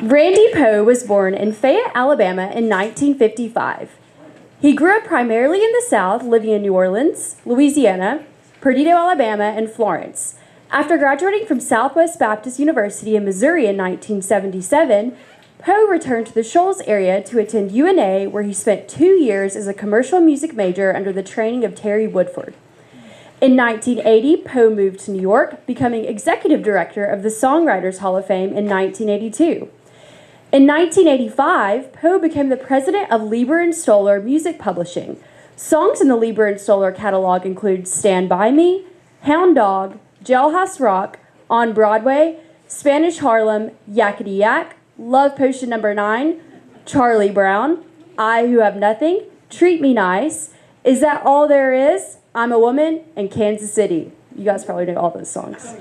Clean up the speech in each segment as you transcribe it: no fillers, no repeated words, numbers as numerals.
Randy Poe was born in Fayette, Alabama in 1955. He grew up primarily in the South, living in New Orleans, Louisiana, Perdido, Alabama, and Florence. After graduating from Southwest Baptist University in Missouri in 1977, Poe returned to the Shoals area to attend UNA, where he spent 2 years as a commercial music major under the training of Terry Woodford. In 1980, Poe moved to New York, becoming executive director of the Songwriters Hall of Fame in 1982. In 1985, Poe became the president of Lieber and Stoller Music Publishing. Songs in the Lieber and Stoller catalog include Stand By Me, Hound Dog, Jailhouse Rock, On Broadway, Spanish Harlem, Yakety Yak, Love Potion Number 9, Charlie Brown, I Who Have Nothing, Treat Me Nice, Is That All There Is, I'm a Woman, and Kansas City. You guys probably know all those songs.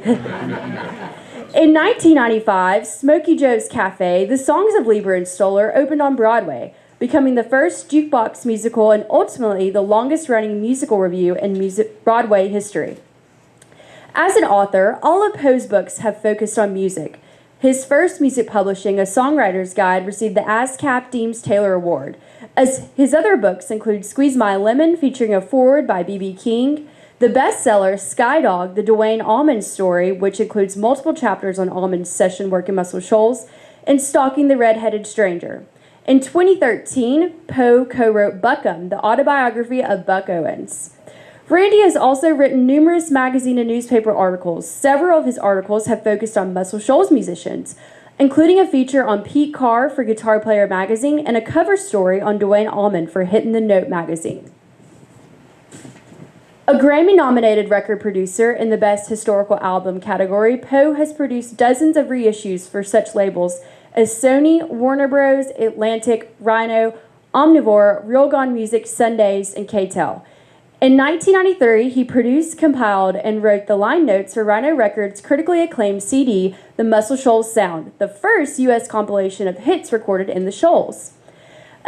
In 1995, Smokey Joe's Cafe, the songs of Lieber and Stoller, opened on Broadway, becoming the first jukebox musical and ultimately the longest-running musical revue in Broadway history. As an author, all of Poe's books have focused on music. His first music publishing, A Songwriter's Guide, received the ASCAP Deems Taylor Award. As his other books include Squeeze My Lemon, featuring a foreword by B.B. King, the bestseller Skydog, the Duane Allman story, which includes multiple chapters on Allman's session work in Muscle Shoals, and Stalking the Red-Headed Stranger. In 2013, Poe co-wrote Buckham, the autobiography of Buck Owens. Randy has also written numerous magazine and newspaper articles. Several of his articles have focused on Muscle Shoals musicians, including a feature on Pete Carr for Guitar Player magazine and a cover story on Duane Allman for Hittin' the Note magazine. A Grammy-nominated record producer in the Best Historical Album category, Poe has produced dozens of reissues for such labels as Sony, Warner Bros., Atlantic, Rhino, Omnivore, Real Gone Music, Sundays, and K-Tel. In 1993, he produced, compiled, and wrote the line notes for Rhino Records' critically acclaimed CD, The Muscle Shoals Sound, the first U.S. compilation of hits recorded in the Shoals.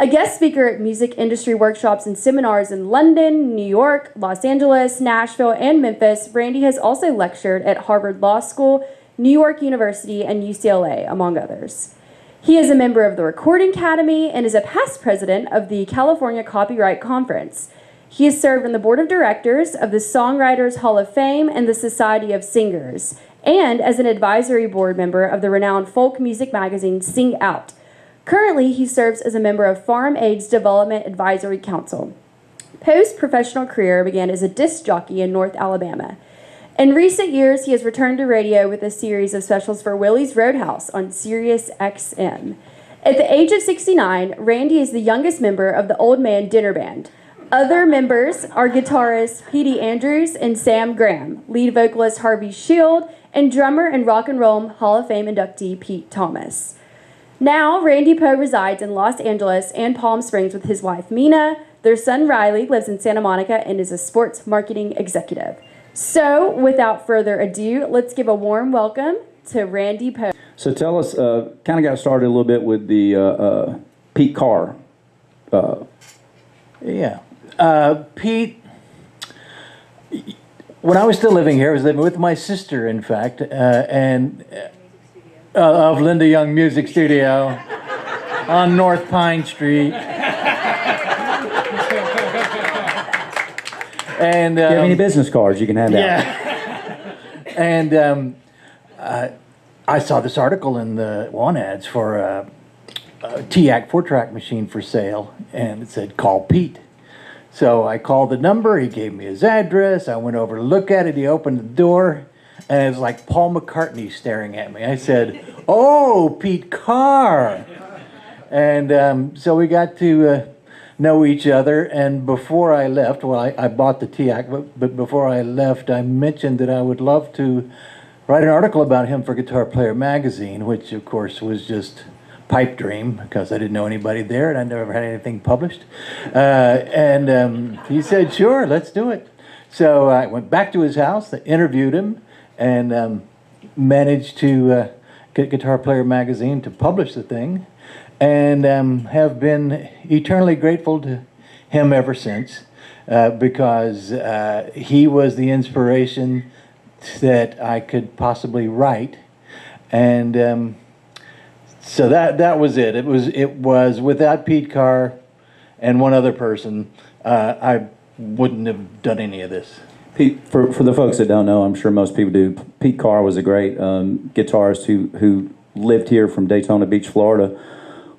A guest speaker at music industry workshops and seminars in London, New York, Los Angeles, Nashville, and Memphis, Randy has also lectured at Harvard Law School, New York University, and UCLA, among others. He is a member of the Recording Academy and is a past president of the California Copyright Conference. He has served on the board of directors of the Songwriters Hall of Fame and the Society of Singers, and as an advisory board member of the renowned folk music magazine Sing Out. Currently, he serves as a member of Farm Aid's Development Advisory Council. Poe's professional career began as a disc jockey in North Alabama. In recent years, he has returned to radio with a series of specials for Willie's Roadhouse on Sirius XM. At the age of 69, Randy is the youngest member of the Old Man Dinner Band. Other members are guitarists Petey Andrews and Sam Graham, lead vocalist Harvey Shield, and drummer and Rock and Roll Hall of Fame inductee Pete Thomas. Now, Randy Poe resides in Los Angeles and Palm Springs with his wife Mina. Their son Riley lives in Santa Monica and is a sports marketing executive. So, without further ado, let's give a warm welcome to Randy Poe. So tell us, kind of got started a little bit with the Pete Carr. Pete, when I was still living here, I was living with my sister, in fact, of Linda Young Music Studio on North Pine Street. And Do you have any business cards you can hand out? And I saw this article in the want ads for a TIAC 4-track machine for sale, and it said, call Pete. So I called the number, he gave me his address, I went over to look at it, he opened the door, and it was like Paul McCartney staring at me. I said, oh, Pete Carr. And so we got to know each other, and before I left, I bought the TIAC, but before I left, I mentioned that I would love to write an article about him for Guitar Player magazine, which of course was just pipe dream because I didn't know anybody there and I never had anything published. And he said, sure, let's do it. So I went back to his house, interviewed him, and managed to get Guitar Player magazine to publish the thing, and have been eternally grateful to him ever since, because he was the inspiration that I could possibly write. And So that was it. It was without Pete Carr and one other person, I wouldn't have done any of this. Pete, for the folks that don't know, I'm sure most people do. Pete Carr was a great guitarist who lived here from Daytona Beach, Florida.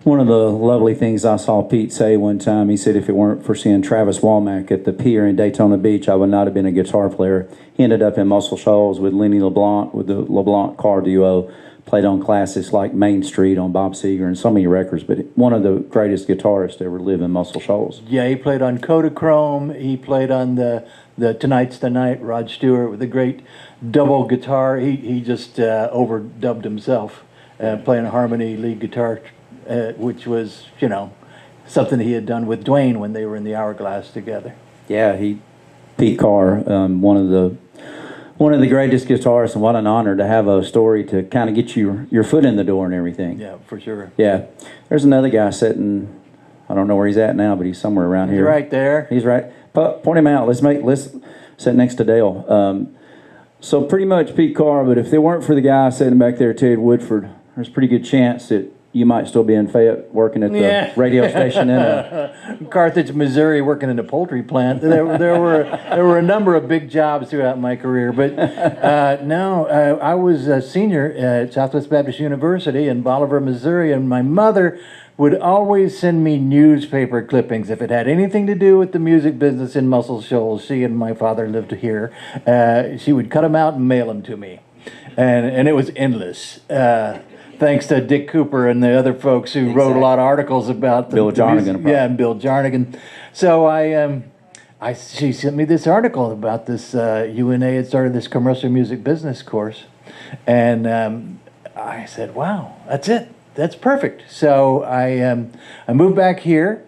One of the lovely things I saw Pete say one time, he said, if it weren't for seeing Travis Womack at the pier in Daytona Beach, I would not have been a guitar player. He ended up in Muscle Shoals with Lenny LeBlanc, with the LeBlanc Carr duo, played on classics like Main Street on Bob Seger and so many records, but one of the greatest guitarists to ever live in Muscle Shoals. Yeah, he played on Kodachrome. He played on the Tonight's the Night, Rod Stewart, with a great double guitar. He just overdubbed himself, playing harmony lead guitar, which was, something he had done with Dwayne when they were in the Hourglass together. Yeah, Pete Carr, one of the greatest guitarists, and what an honor to have a story to kind of get your foot in the door and everything. Yeah, for sure. Yeah. There's another guy sitting, I don't know where he's at now, but he's somewhere around here. He's right there. He's right. Point him out. Let's sit next to Dale. So pretty much Pete Carr, but if they weren't for the guy sitting back there, Ted Woodford, there's a pretty good chance that you might still be in Fayette working at the radio station in Carthage, Missouri, working in a poultry plant. There were a number of big jobs throughout my career, but no, I was a senior at Southwest Baptist University in Bolivar, Missouri, and my mother would always send me newspaper clippings if it had anything to do with the music business in Muscle Shoals. She and my father lived here. She would cut them out and mail them to me, and it was endless. Thanks to Dick Cooper and the other folks who wrote a lot of articles about Bill Jarnigan. Yeah, and Bill Jarnigan. So she sent me this article about this. UNA had started this commercial music business course, and I said, "Wow, that's it. That's perfect." So I moved back here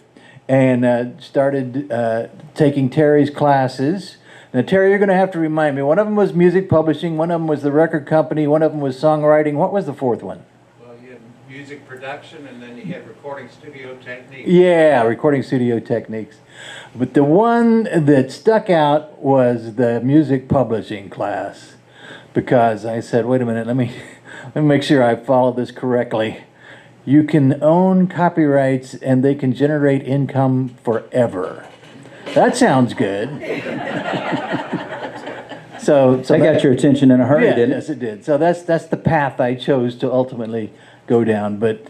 and started taking Terry's classes. Now, Terry, you're going to have to remind me. One of them was music publishing. One of them was the record company. One of them was songwriting. What was the fourth one? Music production, and then you had recording studio techniques. Yeah, recording studio techniques. But the one that stuck out was the music publishing class, because I said, wait a minute, let me make sure I follow this correctly. You can own copyrights and they can generate income forever. That sounds good. So They got your attention in a hurry, didn't it? Yes, it did. So that's the path I chose to ultimately go down. But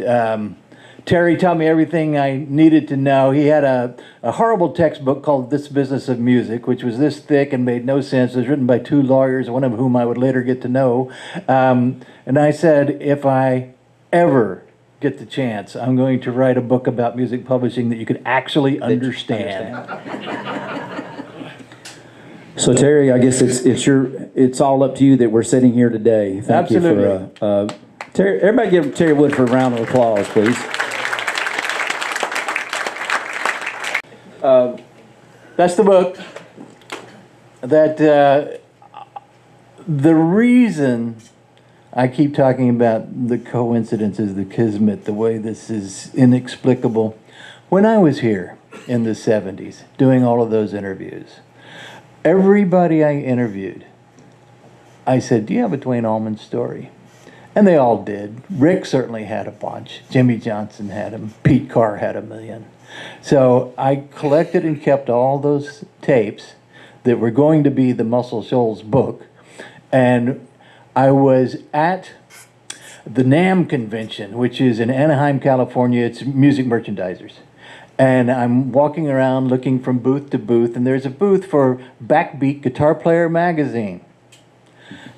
Terry taught me everything I needed to know. He had a horrible textbook called This Business of Music, which was this thick and made no sense. It was written by two lawyers, one of whom I would later get to know. And I said, if I ever get the chance, I'm going to write a book about music publishing that you could actually understand. So Terry, I guess it's all up to you that we're sitting here today. Thank Absolutely. you for Terry. Everybody give Terry Woodford a round of applause, please. That's the book. That the reason I keep talking about the coincidences, the kismet, the way this is inexplicable. When I was here in the 70s doing all of those interviews, everybody I interviewed, I said, do you have a Duane Allman story? And they all did. Rick certainly had a bunch. Jimmy Johnson had them. Pete Carr had a million. So I collected and kept all those tapes that were going to be the Muscle Shoals book. And I was at the NAMM convention, which is in Anaheim, California. It's music merchandisers. And I'm walking around looking from booth to booth, and there's a booth for Backbeat Guitar Player magazine.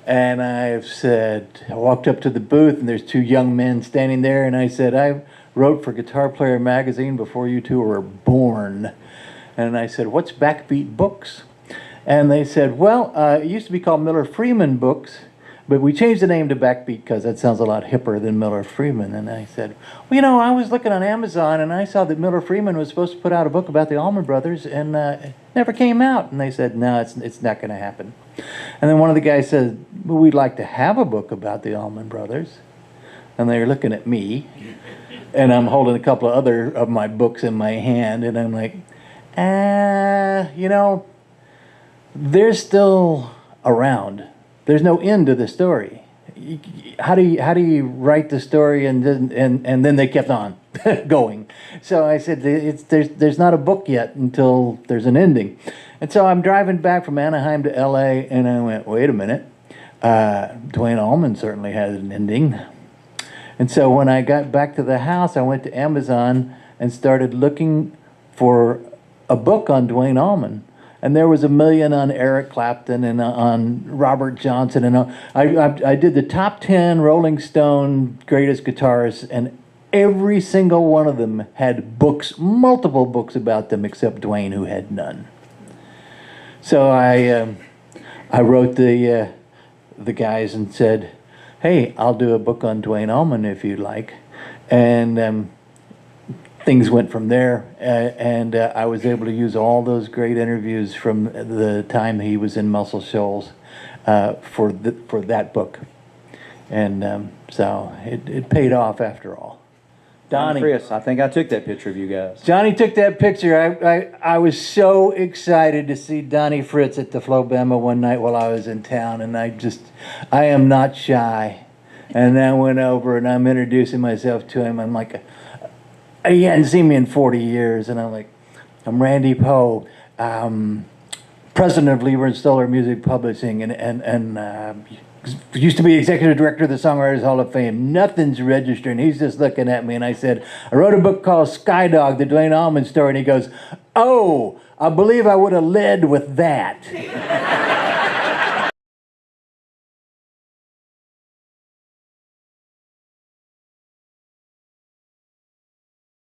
And I walked up to the booth, and there's two young men standing there, and I said, I wrote for Guitar Player magazine before you two were born. And I said, what's Backbeat Books? And they said, well, it used to be called Miller Freeman Books, but we changed the name to Backbeat because that sounds a lot hipper than Miller Freeman. And I said, well, I was looking on Amazon, and I saw that Miller Freeman was supposed to put out a book about the Allman Brothers, and it never came out. And they said, no, it's not going to happen. And then one of the guys said, well, we'd like to have a book about the Allman Brothers. And they were looking at me, and I'm holding a couple of other of my books in my hand, and I'm like, they're still around. There's no end to the story. how do you write the story? And then they kept on going. So I said, there's not a book yet until there's an ending. And so I'm driving back from Anaheim to L.A., and I went, wait a minute. Duane Allman certainly has an ending. And so when I got back to the house, I went to Amazon and started looking for a book on Duane Allman. And there was a million on Eric Clapton and on Robert Johnson. And I did the top 10 Rolling Stone greatest guitarists, and every single one of them had books, multiple books about them, except Duane, who had none. So I wrote the guys and said, hey, I'll do a book on Duane Allman if you'd like. And things went from there. And I was able to use all those great interviews from the time he was in Muscle Shoals for that book. And so it paid off after all. Donnie Fritz, I think I took that picture of you guys. Johnny took that picture. I was so excited to see Donnie Fritz at the Flobama one night while I was in town, and I am not shy. And I went over and I'm introducing myself to him. I'm like, he hadn't seen me in 40 years, and I'm like, I'm Randy Poe, president of Lieber and Stoller Music Publishing, and used to be executive director of the Songwriters Hall of Fame. Nothing's registering. He's just looking at me, and I said, I wrote a book called Skydog, the Duane Allman story, and he goes, oh, I believe I would have led with that.